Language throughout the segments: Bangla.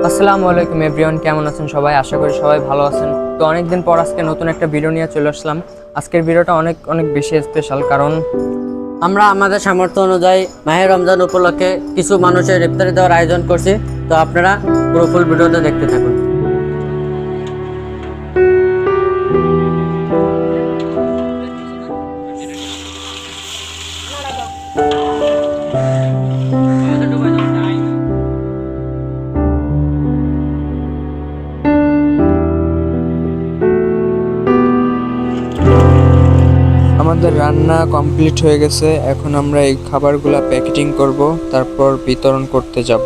আসসালামু আলাইকুম এভরিওয়ান, কেমন আছেন সবাই? আশা করি সবাই ভালো আছেন। তো অনেকদিন পর আজকে নতুন একটা ভিডিও নিয়ে চলে আসলাম। আজকের ভিডিওটা অনেক অনেক বেশি স্পেশাল, কারণ আমরা আমাদের সামর্থ্য অনুযায়ী মাহে রমজান উপলক্ষে কিছু মানুষের ইফতারি দেওয়ার আয়োজন করছি। তো আপনারা পুরো ফুল ভিডিওটা দেখতে থাকুন। আমাদের রান্না কমপ্লিট হয়ে গেছে। এখন আমরা এই খাবারগুলা প্যাকেটিং করব, তারপর বিতরণ করতে যাব।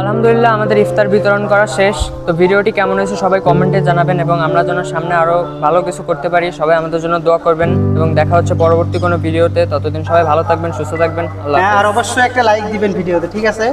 আলহামদুলিল্লাহ, আমাদের ইফতার বিতরণ করা শেষ। তো ভিডিওটি কেমন হয়েছে সবাই কমেন্টে জানাবেন, এবং আমরা যেন সামনে আরো ভালো কিছু করতে পারি। সবাই আমাদের জন্য দোয়া করবেন, এবং দেখা হচ্ছে পরবর্তী কোনো ভিডিওতে। ততদিন সবাই ভালো থাকবেন, সুস্থ থাকবেন। আল্লাহ হ্যাঁ, আর অবশ্যই একটা লাইক দিবেন ভিডিওতে, ঠিক আছে?